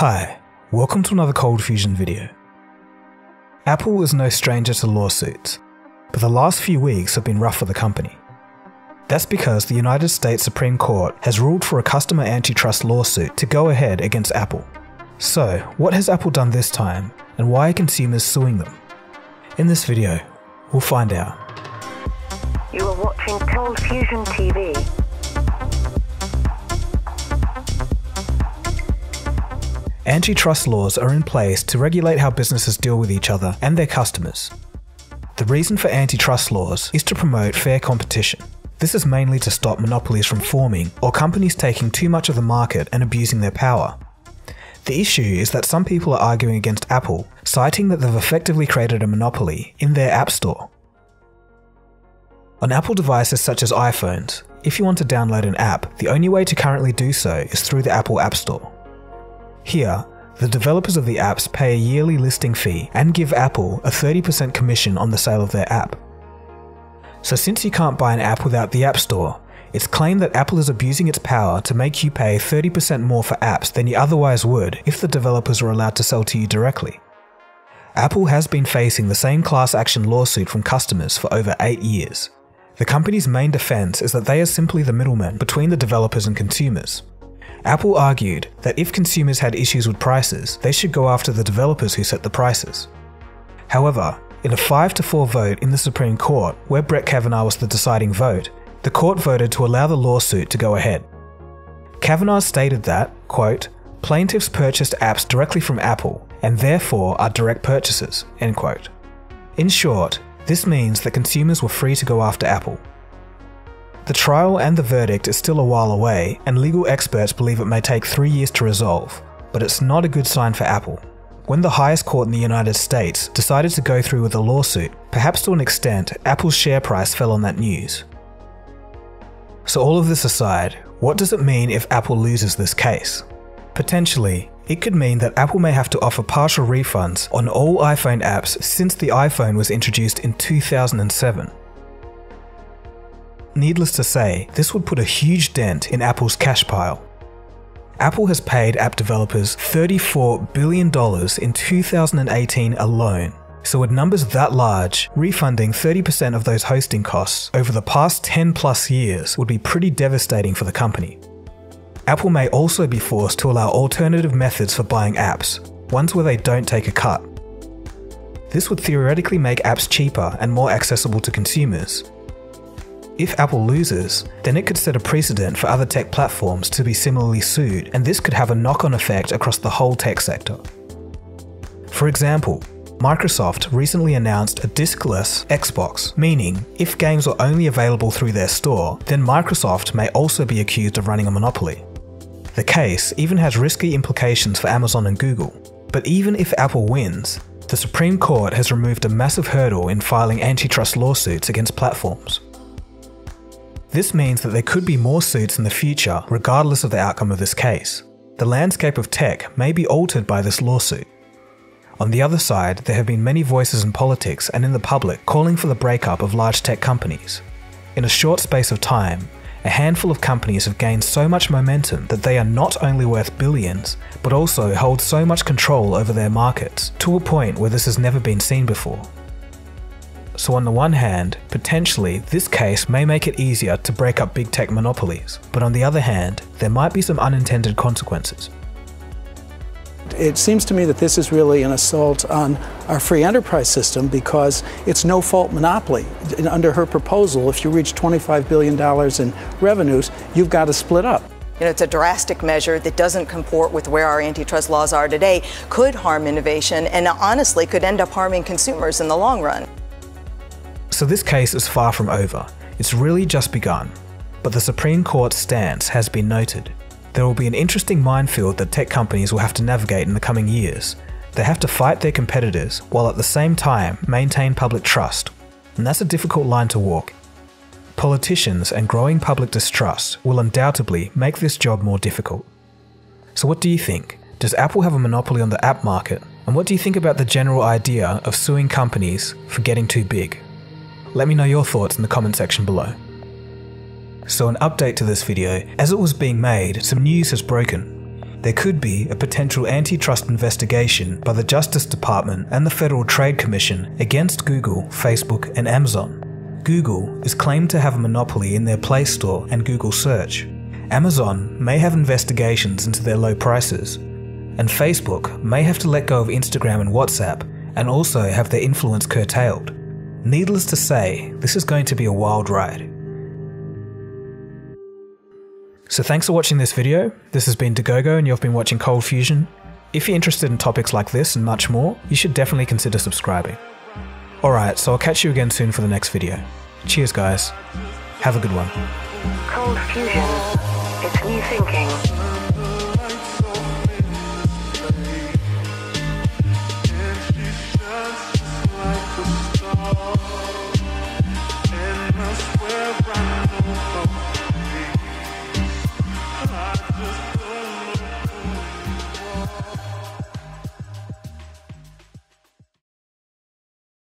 Hi, welcome to another ColdFusion video. Apple is no stranger to lawsuits, but the last few weeks have been rough for the company. That's because the United States Supreme Court has ruled for a customer antitrust lawsuit to go ahead against Apple. So, what has Apple done this time, and why are consumers suing them? In this video, we'll find out. You are watching ColdFusion TV. Antitrust laws are in place to regulate how businesses deal with each other and their customers. The reason for antitrust laws is to promote fair competition. This is mainly to stop monopolies from forming or companies taking too much of the market and abusing their power. The issue is that some people are arguing against Apple, citing that they've effectively created a monopoly in their App Store. On Apple devices such as iPhones, if you want to download an app, the only way to currently do so is through the Apple App Store. Here, the developers of the apps pay a yearly listing fee and give Apple a 30% commission on the sale of their app. So since you can't buy an app without the App Store, it's claimed that Apple is abusing its power to make you pay 30% more for apps than you otherwise would if the developers were allowed to sell to you directly. Apple has been facing the same class action lawsuit from customers for over 8 years. The company's main defense is that they are simply the middlemen between the developers and consumers. Apple argued that if consumers had issues with prices, they should go after the developers who set the prices. However, in a 5-4 vote in the Supreme Court, where Brett Kavanaugh was the deciding vote, the court voted to allow the lawsuit to go ahead. Kavanaugh stated that, quote, "Plaintiffs purchased apps directly from Apple and therefore are direct purchasers," end quote. In short, this means that consumers were free to go after Apple. The trial and the verdict is still a while away, and legal experts believe it may take 3 years to resolve, but it's not a good sign for Apple. When the highest court in the United States decided to go through with the lawsuit, perhaps to an extent, Apple's share price fell on that news. So all of this aside, what does it mean if Apple loses this case? Potentially, it could mean that Apple may have to offer partial refunds on all iPhone apps since the iPhone was introduced in 2007. Needless to say, this would put a huge dent in Apple's cash pile. Apple has paid app developers $34 billion in 2018 alone, so with numbers that large, refunding 30% of those hosting costs over the past 10+ years would be pretty devastating for the company. Apple may also be forced to allow alternative methods for buying apps, ones where they don't take a cut. This would theoretically make apps cheaper and more accessible to consumers. If Apple loses, then it could set a precedent for other tech platforms to be similarly sued, and this could have a knock-on effect across the whole tech sector. For example, Microsoft recently announced a diskless Xbox, meaning if games are only available through their store, then Microsoft may also be accused of running a monopoly. The case even has risky implications for Amazon and Google. But even if Apple wins, the Supreme Court has removed a massive hurdle in filing antitrust lawsuits against platforms. This means that there could be more suits in the future regardless of the outcome of this case. The landscape of tech may be altered by this lawsuit. On the other side, there have been many voices in politics and in the public calling for the breakup of large tech companies. In a short space of time, a handful of companies have gained so much momentum that they are not only worth billions, but also hold so much control over their markets, to a point where this has never been seen before. So on the one hand, potentially this case may make it easier to break up big tech monopolies, but on the other hand, there might be some unintended consequences. It seems to me that this is really an assault on our free enterprise system because it's no-fault monopoly. Under her proposal, if you reach $25 billion in revenues, you've got to split up. You know, it's a drastic measure that doesn't comport with where our antitrust laws are today, could harm innovation, and honestly could end up harming consumers in the long run. So this case is far from over. It's really just begun. But the Supreme Court's stance has been noted. There will be an interesting minefield that tech companies will have to navigate in the coming years. They have to fight their competitors while at the same time maintain public trust. And that's a difficult line to walk. Politicians and growing public distrust will undoubtedly make this job more difficult. So what do you think? Does Apple have a monopoly on the app market? And what do you think about the general idea of suing companies for getting too big? Let me know your thoughts in the comment section below. So an update to this video, as it was being made, some news has broken. there could be a potential antitrust investigation by the Justice Department and the Federal Trade Commission against Google, Facebook, and Amazon. Google is claimed to have a monopoly in their Play Store and Google Search. Amazon may have investigations into their low prices, and Facebook may have to let go of Instagram and WhatsApp and also have their influence curtailed. Needless to say, this is going to be a wild ride. So thanks for watching this video. This has been Dagogo and you've been watching ColdFusion. If you're interested in topics like this and much more, you should definitely consider subscribing. Alright, so I'll catch you again soon for the next video. Cheers guys. Have a good one. ColdFusion. It's new thinking.